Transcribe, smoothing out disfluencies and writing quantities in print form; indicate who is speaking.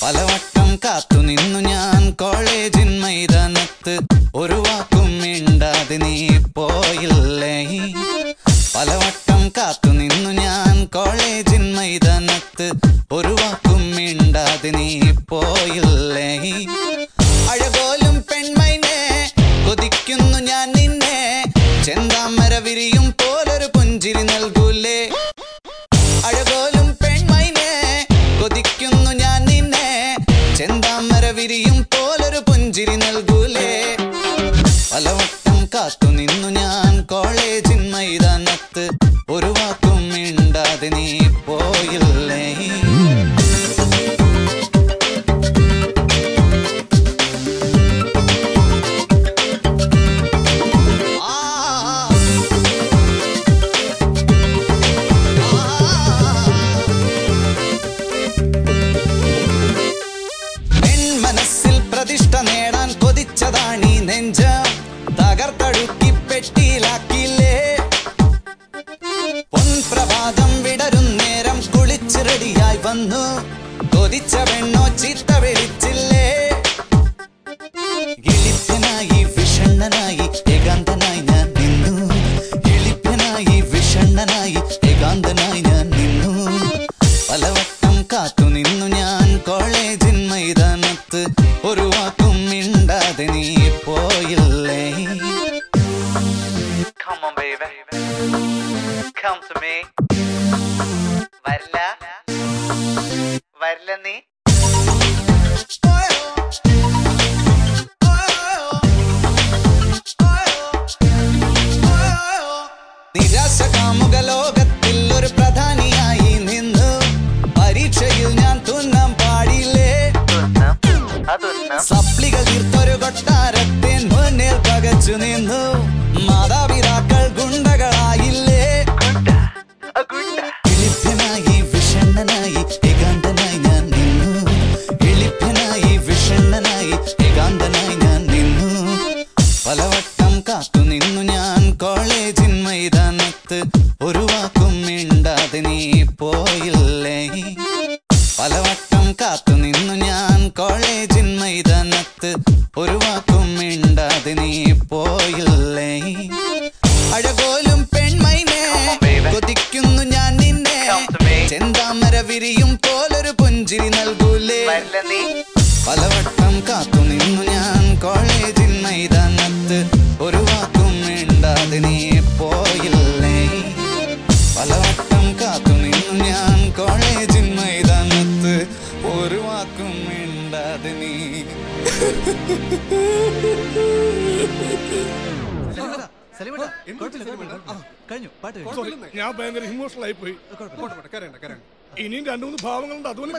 Speaker 1: പലവട്ടം കാത്തു നിന്നു ഞാൻ കോളേജിൻ മൈതാനത്ത്, ഒരു വാക്കും മിണ്ടാതെ നീ പോയില്ലേ. പലവട്ടം കാത്തു നിന്നു ഞാൻ കോളേജിൻ മൈതാനത്ത്, ഒരു വാക്കും മിണ്ടാതെ നീ പോയില്ലേ. അഴകോലും പെൺമൈനെ കൊതിക്കുന്നു ഞാൻ നിന്നെ, ചെന്താമര വിരിയും പോലൊരു പുഞ്ചിരി നൽകൂലേ. അഴകോലും പെൺമൈനെ കൊതിക്കുന്നു ഞാൻ നിന്നെ, ചെന്താമര വിരിയും പോലൊരു പുഞ്ചിരി നൽകൂലേ. പലവട്ടം കാത്തു നിന്നു ഞാൻ കോളേജിൻ മൈതാനത്ത്, ഒരു വാക്കും മിണ്ടാതെ നീ പോയില്ലേ. പെൺമനസ്സിൽ പ്രതിഷ്ഠ നേടാൻ കൊതിച്ചതാണീ നെഞ്ച്, തകർത്തടുക്കി പെട്ടിയിലാക്കിയില്ലേ. പൊൻപ്രഭാതം വിടരും നേരം കുളിച്ച് റെഡിയായി വന്നു, കൊതിച്ച പെണ്ണോ ചീത്ത വിളിച്ചില്ലേ. എളിപ്പനായി വിഷണ്ണനായി ഏകാന്തനായി ഞാൻ നിന്നു, എളിപ്പനായി വിഷണ്ണനായി ഏകാന്തനായി ഞാൻ നിന്നു. പലവട്ടം കാത്തു നിന്നു ഞാൻ കോളേജിൻ മൈതാനത്ത്, ഒരു വാക്കും മിണ്ടാതെ നീ പോയില്ലേ.
Speaker 2: Come on, baby. Come to me. വരില്ല വരില്ല നീ.
Speaker 1: നിരാശ കാമുക ലോകത്തിൽ ഒരു പ്രധാനിയായി നിന്നു, പരീക്ഷയിൽ ഞാൻ തുന്നാൻ പാടില്ലേ. സപ്ലികൾ തീർത്തൊരു കൊട്ടാരത്തിൻ മുന്നിൽ പകച്ചു നിന്നു, മാതാപിതാക്കൾ ഗുണ്ടകളായില്ലേ. എളിപ്പനായി വിഷണ്ണനായി ഏകാന്തനായി ഞാൻ നിന്നു, എളിപ്പനായി വിഷണ്ണനായി ഏകാന്തനായി ഞാൻ നിന്നു. പലവട്ടം കാത്തു നിന്നു ഞാൻ കോളേജിൻ മൈതാനത്ത്, ഒരു വാക്കും മിണ്ടാതെ നീ പോയില്ലേ. പലവട്ടം കാത്തു നിന്നു ഞാൻ കോളേജിൻ മൈതാനത്ത്, ഒരു വാക്കും മിണ്ടാതെ നീ പോയില്ലേ. അഴകോലും പെൺമൈനെ കൊതിക്കുന്നു ഞാൻ നിന്നെ, ചെന്താമര വിരിയും പോലൊരു പുഞ്ചിരി നൽകൂലേ. പലവട്ടം കാത്തു നിന്നു ഞാൻ കോളേജിൻ മൈതാനത്ത്, ഒരു വാക്കും മിണ്ടാതെ നീ പോയില്ലേ. പലവട്ടം കാത്തു നിന്നു ഞാൻ കോളേജിൻ മൈതാനത്ത്, ഒരു വാക്കും മിണ്ടാതെ നീ.
Speaker 3: ഞാൻ ഭയങ്കര ഇമോഷണൽ ആയി പോയി. ഇനിയും 2-3 ഭാവങ്ങളുണ്ട്, അതുകൊണ്ട്